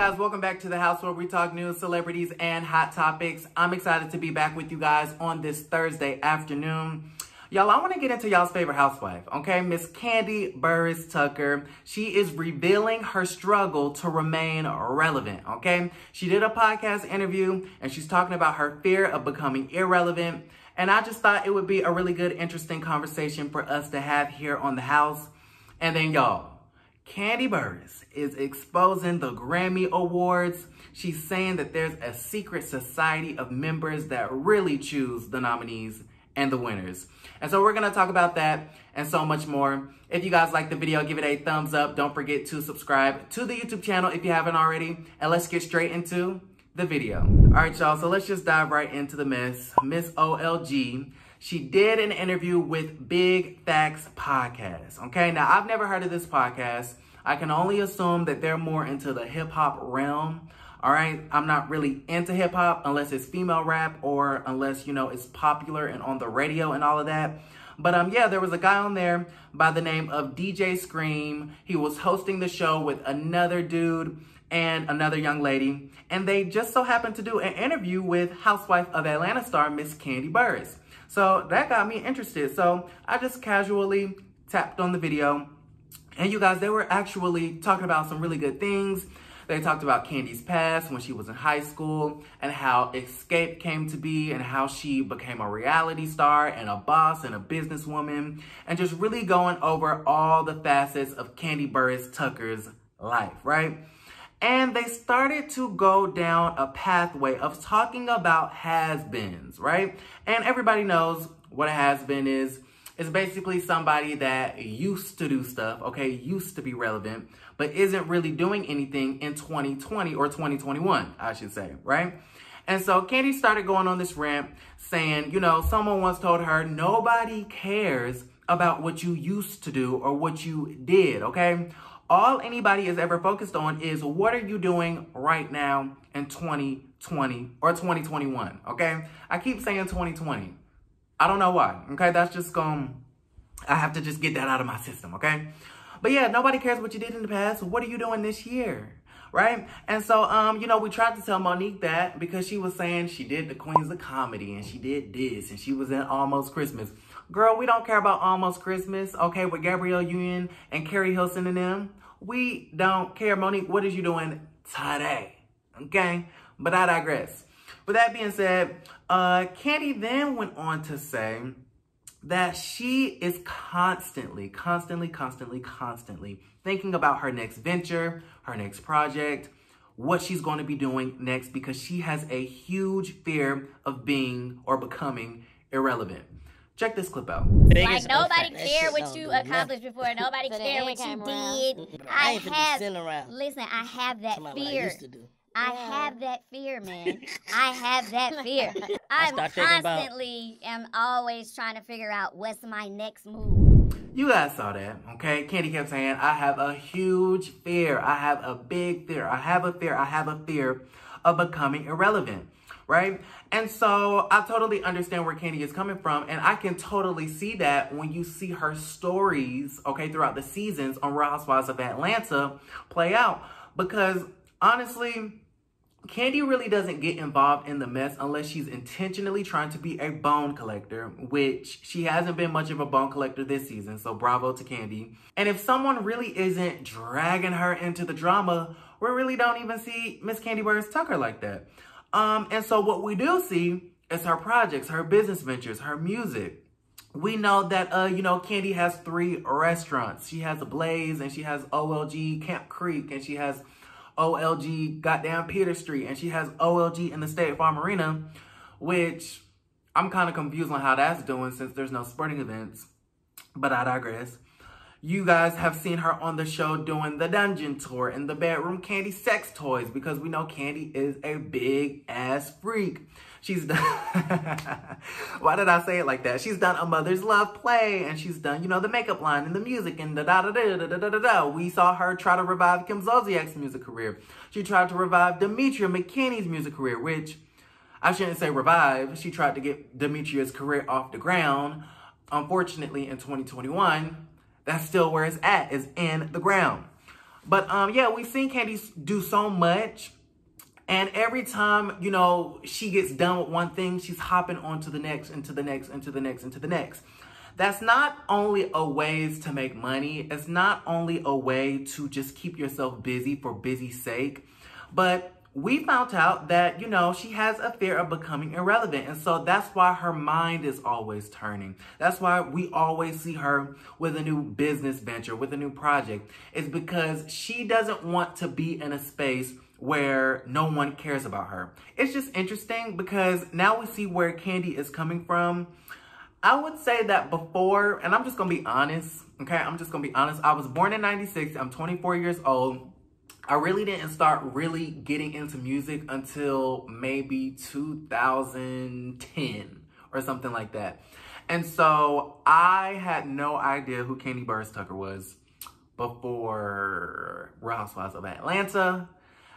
guys, welcome back to the house where we talk news, celebrities, and hot topics. I'm excited to be back with you guys on this Thursday afternoon. Y'all, I want to get into y'all's favorite housewife, okay? Miss Kandi Burruss Tucker. She is revealing her struggle to remain relevant, okay? She did a podcast interview, and she's talking about her fear of becoming irrelevant. And I just thought it would be a really good, interesting conversation for us to have here on the house. And then, y'all, Kandi Burruss is exposing the Grammy Awards. She's saying that there's a secret society of members that really choose the nominees and the winners. And so we're going to talk about that and so much more. If you guys like the video, give it a thumbs up. Don't forget to subscribe to the YouTube channel if you haven't already. And let's get straight into the video. All right, y'all. So let's just dive right into the mess. Miss OLG, she did an interview with Big Facts Podcast. Okay, now I've never heard of this podcast. I can only assume that they're more into the hip hop realm. All right, I'm not really into hip hop unless it's female rap or unless, you know, it's popular and on the radio and all of that. But yeah, there was a guy on there by the name of DJ Scream. He was hosting the show with another dude and another young lady. And they just so happened to do an interview with Housewife of Atlanta star Miss Kandi Burruss. So that got me interested. So I just casually tapped on the video. And you guys, they were actually talking about some really good things. They talked about Kandi's past when she was in high school and how Escape came to be and how she became a reality star and a boss and a businesswoman, and just really going over all the facets of Kandi Burruss Tucker's life, right? And they started to go down a pathway of talking about has-beens, right? And everybody knows what a has-been is. It's basically somebody that used to do stuff, okay, used to be relevant, but isn't really doing anything in 2020 or 2021, I should say, right? And so Kandi started going on this rant saying, you know, someone once told her, nobody cares about what you used to do or what you did, okay? All anybody is ever focused on is what are you doing right now in 2020 or 2021, okay? I keep saying 2020. I don't know why, okay? That's just I have to just get that out of my system, okay? But yeah, nobody cares what you did in the past. What are you doing this year, right? And so, you know, we tried to tell Monique that because she was saying she did the Queens of Comedy and she did this and she was in Almost Christmas. Girl, we don't care about Almost Christmas, okay, with Gabrielle Union and Carrie Hilson and them. We don't care. Monique, what is you doing today, okay? But I digress. With that being said, Kandi then went on to say that she is constantly thinking about her next venture, her next project, what she's going to be doing next because she has a huge fear of being or becoming irrelevant. Check this clip out. Like, nobody cared what you accomplished before. Nobody cared what you did. I have that fear. I have that fear, man. I have that fear. I'm constantly am always trying to figure out what's my next move. You guys saw that, okay? Kandi kept saying, I have a huge fear. I have a big fear. I have a fear of becoming irrelevant, right? And so I totally understand where Kandi is coming from. And I can totally see that when you see her stories, okay, throughout the seasons on Real Housewives of Atlanta play out. Because honestly, Kandi really doesn't get involved in the mess unless she's intentionally trying to be a bone collector, which she hasn't been much of a bone collector this season, so bravo to Kandi. And if someone really isn't dragging her into the drama, we really don't even see Miss Kandi Burruss Tucker like that. And so what we do see is her projects, her business ventures, her music. We know that, you know, Kandi has 3 restaurants. She has a Blaze, and she has OLG Camp Creek, and she has OLG goddamn Peter Street, and she has OLG in the State Farm Arena, which I'm kind of confused on how that's doing since there's no sporting events, but I digress. You guys have seen her on the show doing the dungeon tour and the bedroom Kandi sex toys because we know Kandi is a big ass freak. She's done, why did I say it like that? She's done A Mother's Love play, and she's done, you know, the makeup line and the music and da-da-da-da-da-da-da-da. We saw her try to revive Kim Zolciak's music career. She tried to revive Demetria McKinney's music career, which I shouldn't say revive. She tried to get Demetria's career off the ground. Unfortunately, in 2021, that's still where it's at, is in the ground. But yeah, we've seen Kandi do so much. And every time, you know, she gets done with one thing, she's hopping on to the next, into the next, into the next, into the next. That's not only a way to make money. It's not only a way to just keep yourself busy for busy's sake. But we found out that, you know, she has a fear of becoming irrelevant. And so that's why her mind is always turning. That's why we always see her with a new business venture, with a new project. It's because she doesn't want to be in a space where no one cares about her. It's just interesting because now we see where Kandi is coming from. I would say that before, and I'm just gonna be honest, okay? I'm just gonna be honest. I was born in 96, I'm 24 years old. I really didn't start really getting into music until maybe 2010 or something like that. And so I had no idea who Kandi Burruss Tucker was before Real Housewives of Atlanta.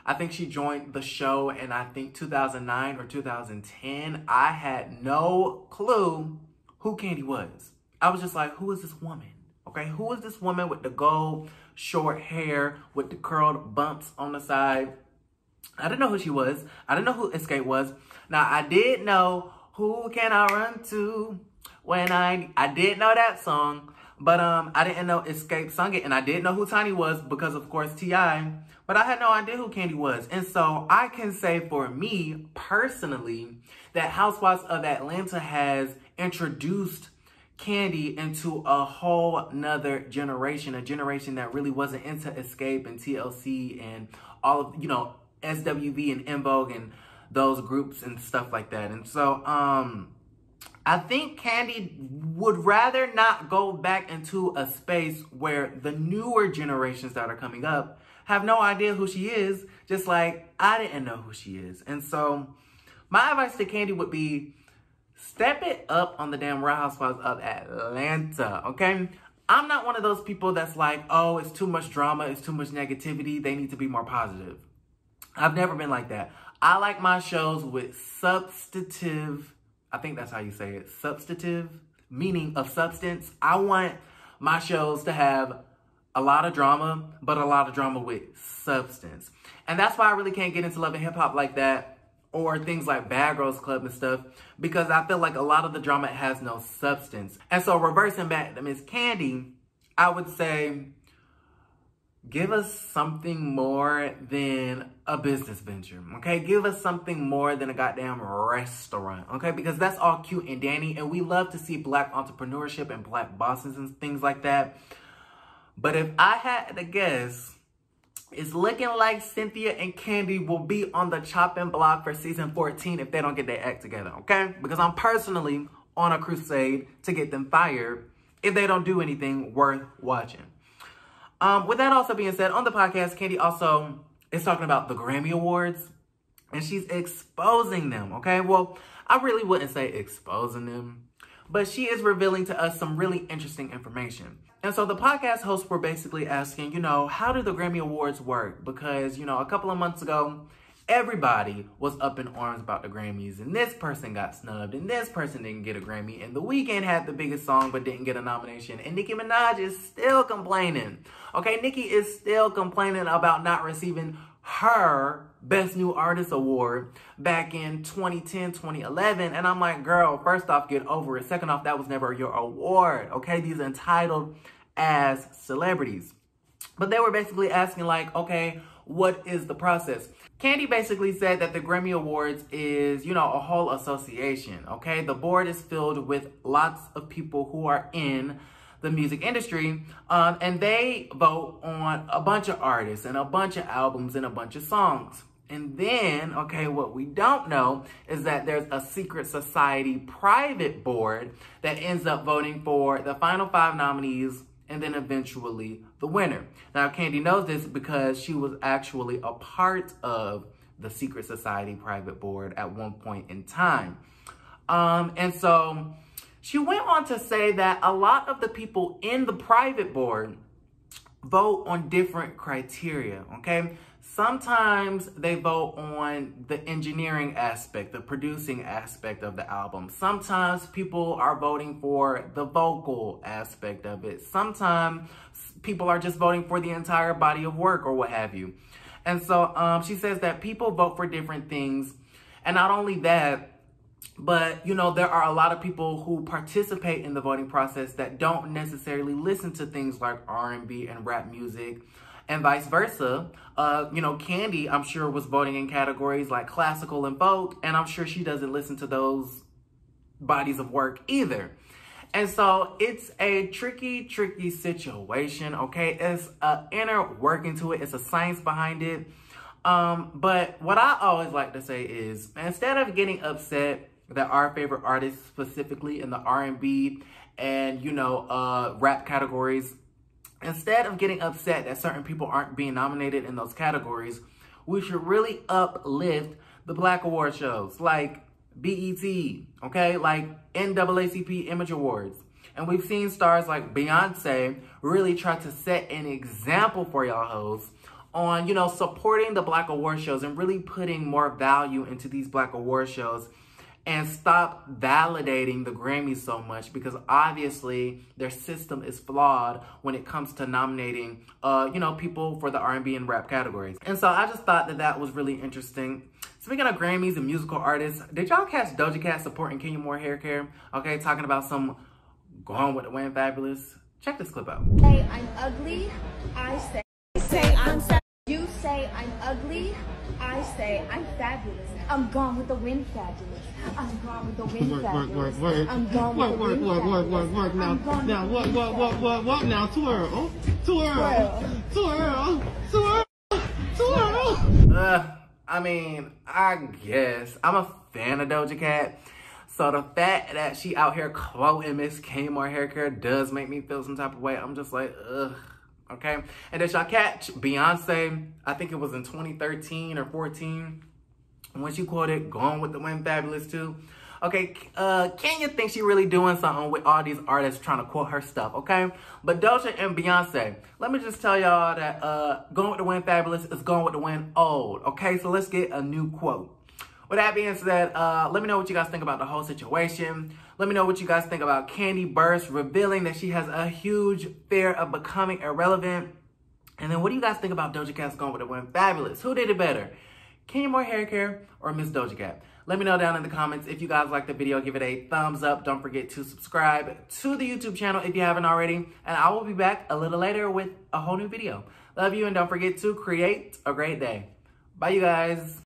I think she joined the show in, I think, 2009 or 2010. I had no clue who Kandi was. I was just like, who is this woman? Okay, who is this woman with the gold short hair with the curled bumps on the side? I didn't know who she was. I didn't know who Escape was. Now, I did know Who Can I Run To when I did know that song, but I didn't know Escape sung it, and I did know who Tiny was because, of course, T.I., but I had no idea who Kandi was. And so I can say for me personally that Housewives of Atlanta has introduced Kandi into a whole nother generation, a generation that really wasn't into Escape and TLC and all of, you know, SWV and En Vogue and those groups and stuff like that. And so I think Kandi would rather not go back into a space where the newer generations that are coming up have no idea who she is, just like I didn't know who she is. And so my advice to Kandi would be, step it up on the damn Real Housewives of Atlanta, okay? I'm not one of those people that's like, oh, it's too much drama, it's too much negativity, they need to be more positive. I've never been like that. I like my shows with substantive, I think that's how you say it, substantive, meaning of substance. I want my shows to have a lot of drama, but a lot of drama with substance. And that's why I really can't get into Love and Hip Hop like that, or things like Bad Girls Club and stuff, because I feel like a lot of the drama has no substance. And so reversing back to Miss Kandi, I would say, give us something more than a business venture, okay? Give us something more than a goddamn restaurant, okay? Because that's all cute and dandy, and we love to see Black entrepreneurship and Black bosses and things like that. But if I had to guess, it's looking like Cynthia and Kandi will be on the chopping block for season 14 if they don't get their act together, okay? Because I'm personally on a crusade to get them fired if they don't do anything worth watching. With that also being said, on the podcast, Kandi also is talking about the Grammy Awards, and she's exposing them, okay? Well, I really wouldn't say exposing them, but she is revealing to us some really interesting information. And so the podcast hosts were basically asking, you know, how do the Grammy Awards work? Because, you know, a couple of months ago, everybody was up in arms about the Grammys, and this person got snubbed, and this person didn't get a Grammy, and The Weeknd had the biggest song but didn't get a nomination, and Nicki Minaj is still complaining. Okay, Nicki is still complaining about not receiving her Best New Artist Award back in 2010, 2011, and I'm like, girl, first off, get over it. Second off, that was never your award, okay? These are entitled as celebrities. But they were basically asking like, okay, what is the process? Kandi basically said that the Grammy Awards is, you know, a whole association, okay? The board is filled with lots of people who are in the music industry, and they vote on a bunch of artists and a bunch of albums and a bunch of songs. And then, okay, what we don't know is that there's a secret society private board that ends up voting for the final 5 nominees and then eventually the winner. Now, Kandi knows this because she was actually a part of the secret society private board at one point in time. And so she went on to say that a lot of the people in the private board vote on different criteria, okay? Sometimes they vote on the engineering aspect, the producing aspect of the album. Sometimes people are voting for the vocal aspect of it. Sometimes people are just voting for the entire body of work or what have you. And so she says that people vote for different things. And not only that, but, you know, there are a lot of people who participate in the voting process that don't necessarily listen to things like R&B and rap music and vice versa. You know, Kandi, I'm sure, was voting in categories like classical and folk, and I'm sure she doesn't listen to those bodies of work either. And so it's a tricky situation, okay? It's an inner working to it. It's a science behind it. But what I always like to say is, instead of getting upset that our favorite artists, specifically in the R&B and, you know, rap categories, instead of getting upset that certain people aren't being nominated in those categories, we should really uplift the Black award shows like BET, okay, like NAACP Image Awards. And we've seen stars like Beyonce really try to set an example for y'all hoes on, you know, supporting the Black award shows and really putting more value into these Black award shows, and stop validating the Grammys so much, because obviously their system is flawed when it comes to nominating, you know, people for the R&B and rap categories. And so I just thought that that was really interesting. Speaking of Grammys and musical artists, did y'all catch Doja Cat supporting Kenya Moore hair care? Okay, talking about some going with the Win Fabulous. Check this clip out. Say I'm ugly, I say I'm sad. You say I'm ugly, I say I'm fabulous. I'm gone with the Win Fabulous. I'm gone with the Win Fabulous. Work. I'm gone with the Win Fabulous. Work. Now, what now? Twirl. I mean, I guess I'm a fan of Doja Cat. So the fact that she out here quoting Miss Kenya Moore hair care does make me feel some type of way. I'm just like, ugh. Okay, and did y'all catch Beyonce? I think it was in 2013 or 14 when she quoted "Going with the Win Fabulous" too. Okay, Kenya thinks she really doing something with all these artists trying to quote her stuff. Okay, but Doja and Beyonce, let me just tell y'all that "Going with the Win Fabulous" is going with the wind old. Okay, so let's get a new quote. With that being said, let me know what you guys think about the whole situation. Let me know what you guys think about Kandi Burruss revealing that she has a huge fear of becoming irrelevant. And then what do you guys think about Doja Cat's Going with the Win Fabulous? Who did it better? Kenya Moore hair care or Miss Doja Cat? Let me know down in the comments. If you guys like the video, give it a thumbs up. Don't forget to subscribe to the YouTube channel if you haven't already. And I will be back a little later with a whole new video. Love you, and don't forget to create a great day. Bye, you guys.